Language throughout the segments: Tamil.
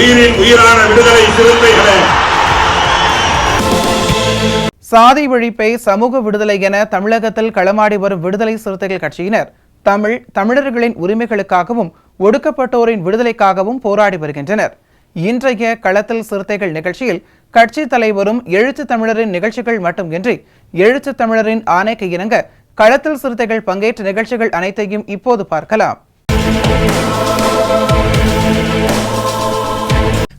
உயிரின் உயிரான விடுதலை சிறுத்தைகளே, சாதி ஒழிப்பை சமூக விடுதலை என தமிழகத்தில் களமாடி வரும் விடுதலை சிறுத்தைகள் கட்சியினர் தமிழர்களின் உரிமைகளுக்காகவும் ஒடுக்கப்பட்டோரின் விடுதலைக்காகவும் போராடி வருகின்றனர். இன்றைய களத்தில் சிறுத்தைகள் நிகழ்ச்சியில் கட்சி தலைவரும் எழுத்து தமிழரின் நிகழ்ச்சிகள் மட்டுமின்றி எழுத்து தமிழரின் ஆணைக்கு இணங்க களத்தில் சிறுத்தைகள் பங்கேற்ற நிகழ்ச்சிகள் அனைத்தையும் இப்போது பார்க்கலாம்.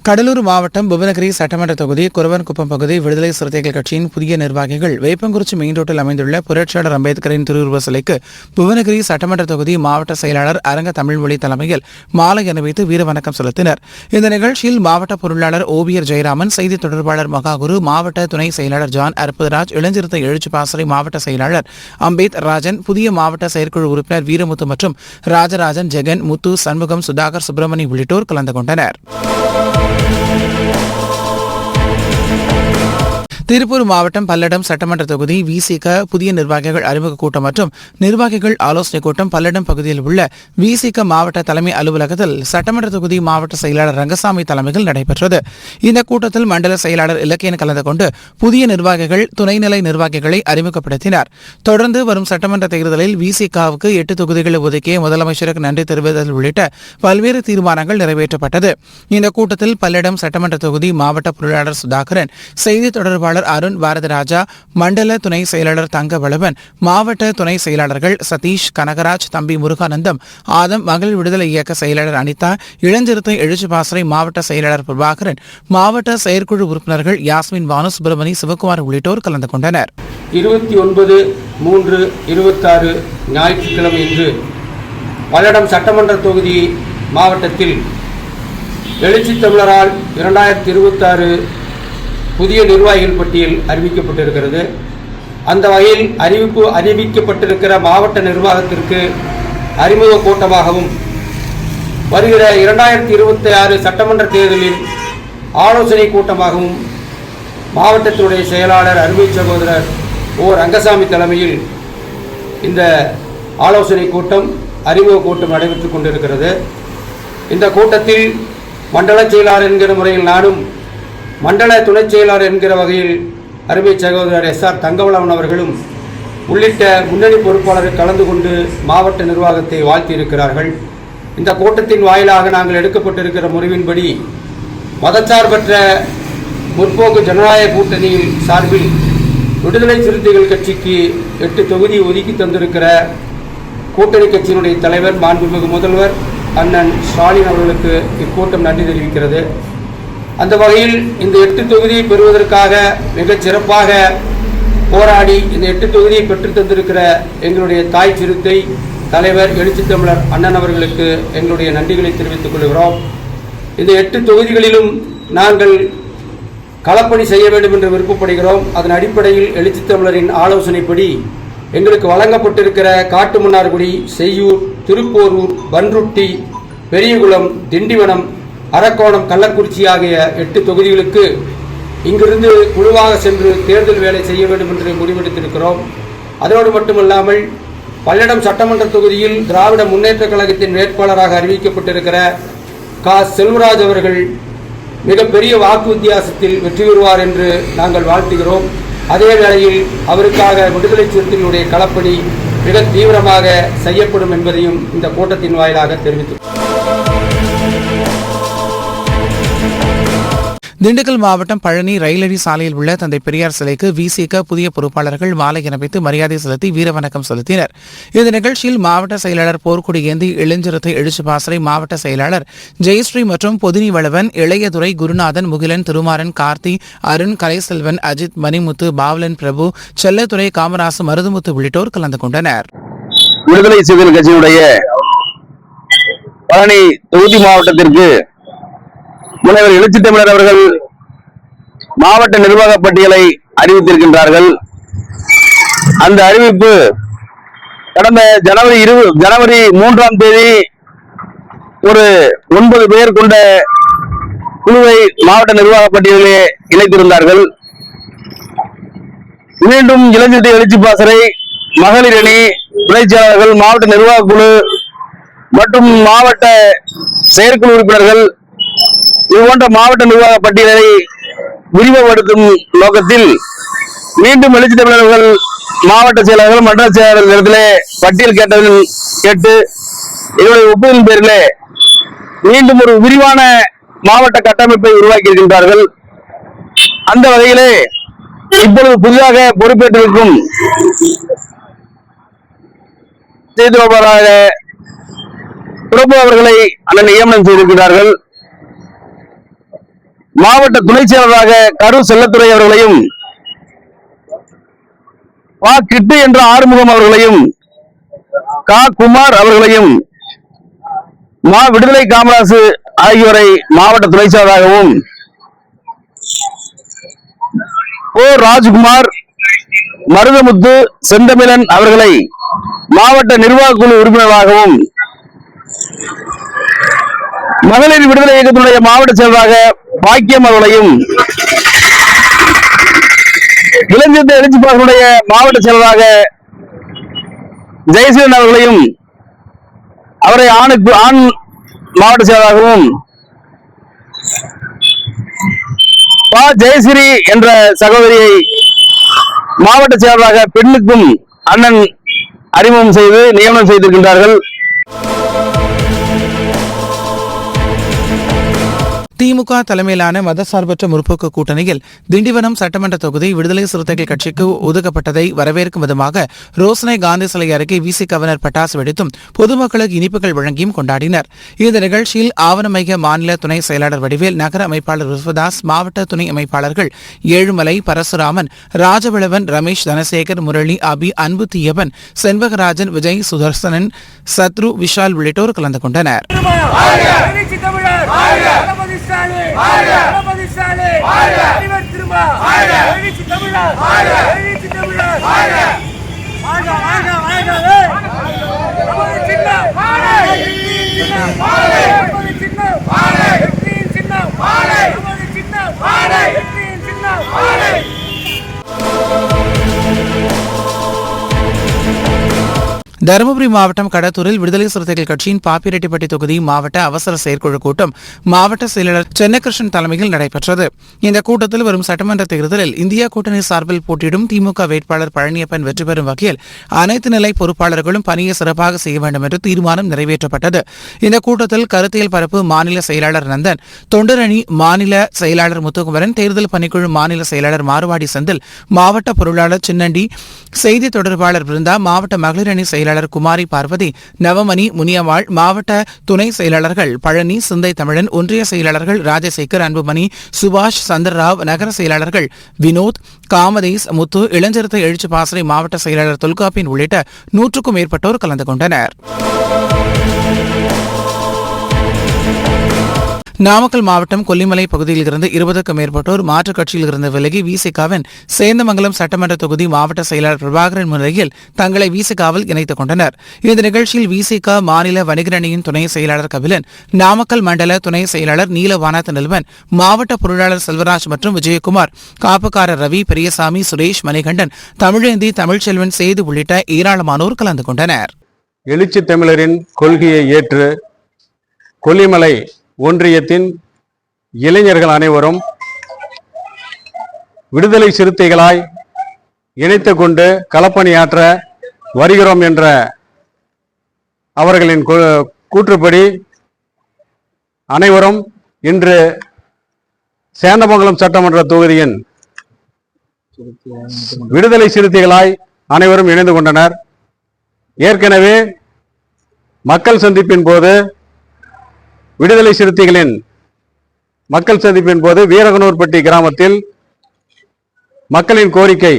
கடலூர் மாவட்டம் புவனகிரி சட்டமன்ற தொகுதி குரவன்குப்பம் பகுதி விடுதலை சிறுத்தைகள் கட்சியின் புதிய நிர்வாகிகள் வேப்பங்குறிச்சி மெயின் ரோட்டில் அமைந்துள்ள புரட்சியாளர் அம்பேத்கரின் திருவுருவ சிலைக்கு புவனகிரி சட்டமன்ற தொகுதி மாவட்ட செயலாளர் அரங்க தமிழ்மொழி தலைமையில் மாலை அணிவித்து வீரவணக்கம் செலுத்தினர். இந்த நிகழ்ச்சியில் மாவட்ட பொருளாளர் ஓவியர் ஜெயராமன், செய்தி தொடர்பாளர் மகாகுரு, மாவட்ட துணை செயலாளர் ஜான் அற்புதராஜ், இளஞ்சிறுத்தை எழுச்சி பாசறை மாவட்ட செயலாளர் அம்பேத் ராஜன், புதிய மாவட்ட செயற்குழு உறுப்பினர் வீரமுத்து மற்றும் ராஜராஜன், ஜெகன், முத்து, சண்முகம், சுதாகர், சுப்பிரமணி உள்ளிட்டோர் கலந்து கொண்டனர். திருப்பூர் மாவட்டம் பல்லடம் சட்டமன்ற தொகுதி விசிக புதிய நிர்வாகிகள் அறிமுக கூட்டம் மற்றும் நிர்வாகிகள் ஆலோசனைக் கூட்டம் பல்லடம் பகுதியில் உள்ள விசிக மாவட்ட தலைமை அலுவலகத்தில் சட்டமன்ற தொகுதி மாவட்ட செயலாளர் ரங்கசாமி தலைமையில் நடைபெற்றது. இந்த கூட்டத்தில் மண்டல செயலாளர் இலக்கியன் கலந்து கொண்டு புதிய நிர்வாகிகள், துணைநிலை நிர்வாகிகளை அறிமுகப்படுத்தினார். தொடர்ந்து வரும் சட்டமன்ற தேர்தலில் விசிகாவுக்கு 8 தொகுதிகளை ஒதுக்கிய முதலமைச்சருக்கு நன்றி தெரிவித்தல் உள்ளிட்ட பல்வேறு தீர்மானங்கள் நிறைவேற்றப்பட்டது. இந்த கூட்டத்தில் பல்லடம் சட்டமன்ற தொகுதி மாவட்ட பொருளாளர் சுதாகரன், செய்தி தொடர்பாளர் அருண் பாரதராஜா, மண்டல துணை செயலாளர் தங்கவளவன், மாவட்ட துணை செயலாளர்கள் சதீஷ், கனகராஜ், தம்பி முருகானந்தம், ஆதம், மகளிர் விடுதலை இயக்க செயலாளர் அனிதா, இளஞ்சிறுத்தை எழுச்சி பாசறை மாவட்ட செயலாளர் பிரபாகரன், மாவட்ட செயற்குழு உறுப்பினர்கள் யாஸ்மின், வானு, சுப்பிரமணி, சிவகுமார் உள்ளிட்டோர் கலந்து கொண்டனர். 29/3/26 ஞாயிற்றுக்கிழமை இன்று பல்லடம் சட்டமன்ற தொகுதி மாவட்டத்தில் எழுச்சி தமிழரால் 2026 புதிய நிர்வாகிகள் பட்டியல் அறிவிக்கப்பட்டிருக்கிறது. அந்த வகையில் அறிவிக்கப்பட்டிருக்கிற மாவட்ட நிர்வாகத்திற்கு அறிமுக கூட்டமாகவும் வருகிற 2026 சட்டமன்ற தேர்தலில் ஆலோசனை கூட்டமாகவும் மாவட்டத்தினுடைய செயலாளர் அருமை சகோதரர் ஓ ரங்கசாமி தலைமையில் இந்த ஆலோசனை கூட்டம், அறிமுக கூட்டம் நடைபெற்றுக் கொண்டிருக்கிறது. இந்த கூட்டத்தில் மண்டல செயலாளர் என்கிற முறையில் நானும், மண்டல துணை செயலாளர் என்கிற வகையில் அருமை சகோதரர் SR தங்கவளவன் அவர்களும் உள்ளிட்ட முன்னணி பொறுப்பாளர்கள் கலந்து கொண்டு மாவட்ட நிர்வாகத்தை வாழ்த்தியிருக்கிறார்கள். இந்த கூட்டத்தின் வாயிலாக நாங்கள் எடுக்கப்பட்டிருக்கிற முடிவின்படி மதச்சார்பற்ற முற்போக்கு ஜனநாயக கூட்டணியில் சார்பில் விடுதலை சிறுத்தைகள் கட்சிக்கு 8 தொகுதி ஒதுக்கி தந்திருக்கிற கூட்டணி கட்சியினுடைய தலைவர் மாண்புமிகு முதல்வர் அண்ணன் ஸ்டாலின் அவர்களுக்கு இக்கூட்டம் நன்றி தெரிவிக்கிறது. அந்த வகையில் இந்த 8 தொகுதியை பெறுவதற்காக மிகச் சிறப்பாக போராடி இந்த 8 தொகுதியை பெற்றுத் தந்திருக்கிற எங்களுடைய தாய் சிறுத்தை தலைவர் எழுச்சி தமிழர் அண்ணன் அவர்களுக்கு எங்களுடைய நன்றிகளை தெரிவித்துக் கொள்கிறோம். இந்த 8 தொகுதிகளிலும் நாங்கள் களப்பணி செய்ய வேண்டும் என்று விருப்பப்படுகிறோம். அதன் அடிப்படையில் எழுச்சி தமிழரின் ஆலோசனைப்படி எங்களுக்கு வழங்கப்பட்டிருக்கிற காட்டுமன்னார்குடி, செய்யூர், திருப்போரூர், பன்ருட்டி, பெரியகுளம், திண்டிவனம், அரக்கோணம், கள்ளக்குறிச்சி ஆகிய 8 தொகுதிகளுக்கு இங்கிருந்து குழுவாக சென்று தேர்தல் வேலை செய்ய வேண்டும் என்று முடிவெடுத்திருக்கிறோம். அதோடு மட்டுமல்லாமல் பல்லடம் சட்டமன்ற தொகுதியில் திராவிட முன்னேற்ற கழகத்தின் வேட்பாளராக அறிவிக்கப்பட்டிருக்கிற செல்வராஜ் அவர்கள் மிகப்பெரிய வாக்கு வித்தியாசத்தில் வெற்றி பெறுவார் என்று நாங்கள் வாழ்த்துகிறோம். அதே வேளையில் அவருக்காக விடுதலை சிறுத்தைகளுடைய களப்பணி மிக தீவிரமாக செய்யப்படும் என்பதையும் இந்த கூட்டத்தின் வாயிலாக தெரிவித்துள்ளோம். திண்டுக்கல் மாவட்டம் பழனி ரயிலடி சாலையில் உள்ள தந்தை பெரியார் சிலைக்கு விசிக புதிய பொறுப்பாளர்கள் மாலை அணிவித்து மரியாதை செலுத்தி வீரவணக்கம் செலுத்தினர். இந்த நிகழ்ச்சியில் மாவட்ட செயலாளர் போர்க்குடி ஏந்தி, இளஞ்சிறுத்தை எழுச்சி பாசறை மாவட்ட செயலாளர் ஜெயஸ்ரீ மற்றும் பொதினி வளவன், இளையதுரை, குருநாதன், முகிலன், திருமாறன், கார்த்தி, அருண், கலைசெல்வன், அஜித், மணிமுத்து, பாவலன், பிரபு, செல்லத்துறை, காமராசு, மருதுமுத்து உள்ளிட்டோர் கலந்து கொண்டனர். விடுதலை சிறுத்தைகள் கட்சியினுடைய பழனி தொகுதி மாவட்டத்திற்கு முனைவர் எழுச்சி தமிழர் அவர்கள் மாவட்ட நிர்வாக பட்டியலை அறிவித்திருக்கின்றார்கள். அந்த அறிவிப்பு கடந்த ஜனவரி 3ஆம் தேதி ஒரு 9 பேர் கொண்ட குழுவை மாவட்ட நிர்வாக பட்டியலிலே இணைத்திருந்தார்கள். மீண்டும் இளஞ்சிறுத்தை எழுச்சி பாசறை, மகளிர் அணி, துணைச்செயலாளர்கள், மாவட்ட நிர்வாக குழு மற்றும் மாவட்ட செயற்குழு உறுப்பினர்கள் இது போன்ற மாவட்ட நிர்வாக பட்டியலை விரிவுபடுத்தும் நோக்கத்தில் மீண்டும் எழுச்சி தமிழர்கள் மாவட்ட செயலாளர்கள், மன்ற செயலாளர்களிடத்திலே பட்டியல் கேட்டு இதனுடைய ஒப்புதலின் பேரிலே மீண்டும் ஒரு விரிவான மாவட்ட கட்டமைப்பை உருவாக்கி இருக்கின்றார்கள். அந்த வகையிலே இப்பொழுது புதிதாக பொறுப்பேற்றிருக்கும் பிரபு அவர்களை அண்ணன் நியமனம் செய்திருக்கிறார்கள். மாவட்ட துணை செயலராக கரு செல்லத்துறை அவர்களையும், பா கிட்டு என்ற ஆறுமுகம் அவர்களையும், கா குமார் அவர்களையும், மா விடுதலை காமராசு ஆகியோரை மாவட்ட துணை செயலராகவும், ஓ ராஜ்குமார், மருதமுத்து, செந்தமிழன் அவர்களை மாவட்ட நிர்வாக குழு உறுப்பினராகவும், மகளிர் விடுதலை இயக்கத்தினுடைய மாவட்ட செயலராக பாக்கியம் அவர்களையும், இளஞ்சிறுத்தை எழுச்சி பாசறையுடைய மாவட்ட செயலராக ஜெயசீலன் அவர்களையும், அவரை ஆண் மாவட்ட செயலராகவும், பா ஜெயஸ்ரீ என்ற சகோதரியை மாவட்ட செயலராக பெண்ணுக்கும் அண்ணன் அறிமுகம் செய்து நியமனம் செய்திருக்கின்றார்கள். திமுக தலைமையிலான மதசார்பற்ற முற்போக்கு கூட்டணியில் திண்டிவனம் சட்டமன்ற தொகுதி விடுதலை சிறுத்தைகள் கட்சிக்கு ஒதுக்கப்பட்டதை வரவேற்கும் விதமாக ரோசனை காந்தி சிலை அருகே விசி கவர்னர் பட்டாசு வெடித்தும் பொதுமக்களுக்கு இனிப்புகள் வழங்கியும் கொண்டாடினர். இந்த நிகழ்ச்சியில் ஆவணமைய மாநில துணை செயலாளர் வடிவேல், நகர அமைப்பாளர் விஸ்வதாஸ், மாவட்ட துணை அமைப்பாளர்கள் ஏழுமலை, பரசுராமன், ராஜவளவன், ரமேஷ், தனசேகர், முரளி, அபி, அன்பு தீயவன், செண்பகராஜன், விஜய், சுதர்சனன், சத்ரு, விஷால் உள்ளிட்டோர் கலந்து கொண்டனர். தருமபுரி மாவட்டம் கடத்தூரில் விடுதலை சிறுத்தைகள் கட்சியின் பாப்பிரெட்டிப்பட்டி தொகுதி மாவட்ட அவசர செயற்குழு கூட்டம் மாவட்ட செயலாளர் சென்னகிருஷ்ணன் தலைமையில் நடைபெற்றது. இந்த கூட்டத்தில் வரும் சட்டமன்ற தேர்தலில் இந்தியா கூட்டணி சார்பில் போட்டியிடும் திமுக வேட்பாளர் பழனியப்பன் வெற்றி பெறும் வகையில் அனைத்து நிலை பொறுப்பாளர்களும் பணியை சிறப்பாக செய்ய வேண்டும் என்று தீர்மானம் நிறைவேற்றப்பட்டது. இந்த கூட்டத்தில் கருத்தியல் பரப்பு மாநில செயலாளர் நந்தன், தொண்டரணி மாநில செயலாளர் முத்துக்குமரன், தேர்தல் பணிக்குழு மாநில செயலாளர் மாறுவாடி செந்தில், மாவட்ட பொருளாளர் சின்னண்டி, செய்தி தொடர்பாளர் பிருந்தா, மாவட்ட மகளிர் அணி செயலாளர் குமாரி பார்வதி, நவமணி, முனியம்மாள், மாவட்ட துணை செயலாளர்கள் பழனி, சிந்தை தமிழன், ஒன்றிய செயலாளர்கள் ராஜசேகர், அன்புமணி, சுபாஷ் சந்திரராவ், நகர செயலாளர்கள் வினோத், காமதேஸ், முத்து, இளஞ்சிறுத்தை எழுச்சி பாசறை மாவட்ட செயலாளர் தொல்காப்பின் உள்ளிட்ட 100க்கும் மேற்பட்டோர் கலந்து கொண்டனர். நாமக்கல் மாவட்டம் கொல்லிமலை பகுதியில் இருந்து 20க்கும் மேற்பட்டோர் மாற்றுக் கட்சியில் இருந்து விலகி விசிகாவின் சேந்தமங்கலம் சட்டமன்ற தொகுதி மாவட்ட செயலாளர் பிரபாகரன் முன்னிலையில் தங்களை விசிகாவில் இணைத்துக் கொண்டனர். இந்த நிகழ்ச்சியில் விசிக மாநில வணிகர் அணியின் துணை செயலாளர் கபிலன், நாமக்கல் மண்டல துணை செயலாளர் நீலவானத் நில்வன், மாவட்ட பொருளாளர் செல்வராஜ் மற்றும் விஜயகுமார், காப்புக்காரர் ரவி, பெரியசாமி, சுரேஷ், மணிகண்டன், தமிழேந்தி, தமிழ்ச்செல்வன், சேது உள்ளிட்ட ஏராளமானோர் கலந்து கொண்டனர். எழுச்சி தமிழரின் கொள்கையை ஏற்று கொல்லிமலை ஒன்றியத்தின் இளைஞர்கள் அனைவரும் விடுதலை சிறுத்தைகளாய் இணைத்து கொண்டு களப்பணியாற்ற வருகிறோம் என்ற அவர்களின் கூற்றுப்படி அனைவரும் இன்று சேந்தமங்கலம் சட்டமன்ற தொகுதியின் விடுதலை சிறுத்தைகளாய் அனைவரும் இணைந்து கொண்டனர். ஏற்கனவே மக்கள் சந்திப்பின் போது விடுதலை சிறுத்தைகளின் மக்கள் சந்திப்பின் போது வீரகனூர்பட்டி கிராமத்தில் மக்களின் கோரிக்கை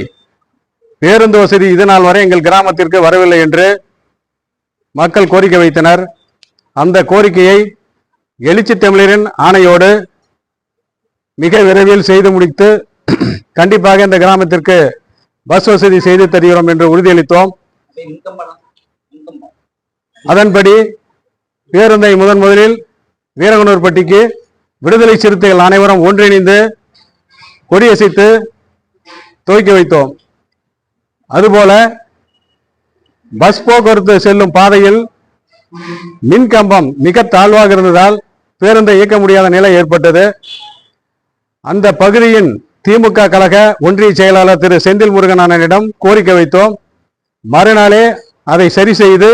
பேருந்து வசதி இதுநாள் வரை எங்கள் கிராமத்திற்கு வரவில்லை என்று மக்கள் கோரிக்கை வைத்தனர். அந்த கோரிக்கையை எழுச்சி தமிழரின் ஆணையோடு மிக விரைவில் செய்து முடித்து கண்டிப்பாக இந்த கிராமத்திற்கு பஸ் வசதி செய்து தருகிறோம் என்று உறுதியளித்தோம். அதன்படி பேருந்தை முதலில் வீரகனூர்பட்டிக்கு விடுதலை சிறுத்தைகள் அனைவரும் ஒன்றிணைந்து கொடியசைத்து துவக்கி வைத்தோம். அதுபோல பஸ் போக்குவரத்து செல்லும் பாதையில் மின்கம்பம் மிக தாழ்வாக இருந்ததால் பேருந்தை இயக்க முடியாத நிலை ஏற்பட்டது. அந்த பகுதியின் திமுக கழக ஒன்றிய செயலாளர் திரு செந்தில் முருகன் அண்ணனிடம் கோரிக்கை வைத்தோம். மறுநாளே அதை சரி செய்து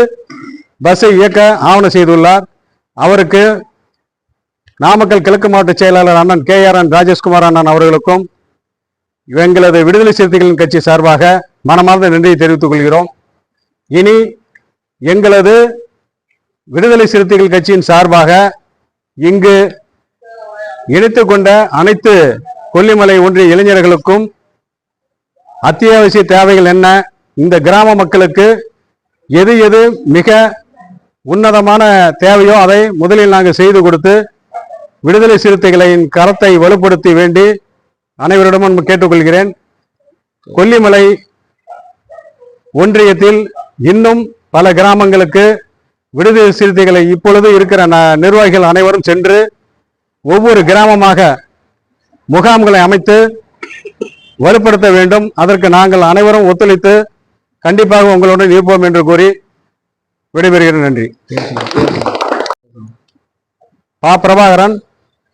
பஸ்ஸை இயக்க ஆவணம் செய்துள்ளார். அவருக்கு நாமக்கல் கிழக்கு மாவட்ட செயலாளர் அண்ணன் KRN ராஜேஷ்குமார் அண்ணன் அவர்களுக்கும் எங்களது விடுதலை சிறுத்தைகளின் கட்சி சார்பாக மனமார்ந்த நன்றியை தெரிவித்துக் கொள்கிறோம். இனி எங்களது விடுதலை சிறுத்தைகள் கட்சியின் சார்பாக இங்கு இணைத்துக் கொண்ட அனைத்து கொல்லிமலை ஒன்றிய இளைஞர்களுக்கும் அத்தியாவசிய தேவைகள் என்ன, இந்த கிராம மக்களுக்கு எது எது மிக உன்னதமான தேவையோ அதை முதலில் நாங்கள் செய்து கொடுத்து விடுதலை சிறுத்தைகளின் கரத்தை வலுப்படுத்தி வேண்டி அனைவரிடமும் கேட்டுக்கொள்கிறேன். கொல்லிமலை ஒன்றியத்தில் இன்னும் பல கிராமங்களுக்கு விடுதலை சிறுத்தைகளை இப்பொழுது இருக்கிற நிர்வாகிகள் அனைவரும் சென்று ஒவ்வொரு கிராமமாக முகாம்களை அமைத்து வலுப்படுத்த வேண்டும். அதற்கு நாங்கள் அனைவரும் ஒத்துழைத்து கண்டிப்பாக உங்களுடன் இருப்போம் என்று கூறி விடைபெறுகிறேன். நன்றி. பிரபாகரன்,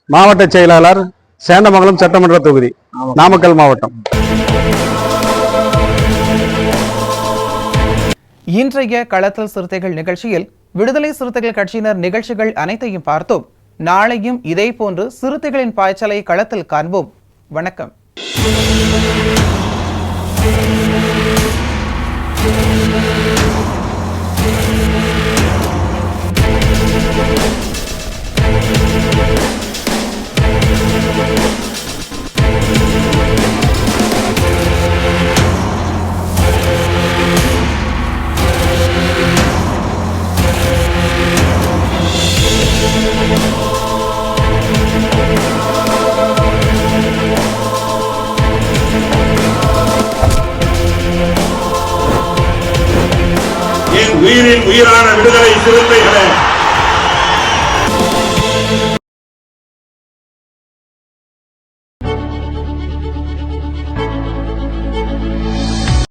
மாவட்ட செயலாளர், சேந்தமங்கலம் சட்டமன்ற தொகுதி, நாமக்கல் மாவட்டம். இன்றைய களத்தல் சிறுத்தைகள் நிகழ்ச்சியில் விடுதலை சிறுத்தைகள் கட்சியினர் நிகழ்ச்சிகள் அனைத்தையும் பார்த்தோம். நாளையும் இதே போன்று சிறுத்தைகளின் பாய்ச்சலை களத்தில் காண்போம். வணக்கம். உயிரின் உயிரான விடுதலை சிறுத்தைகளே,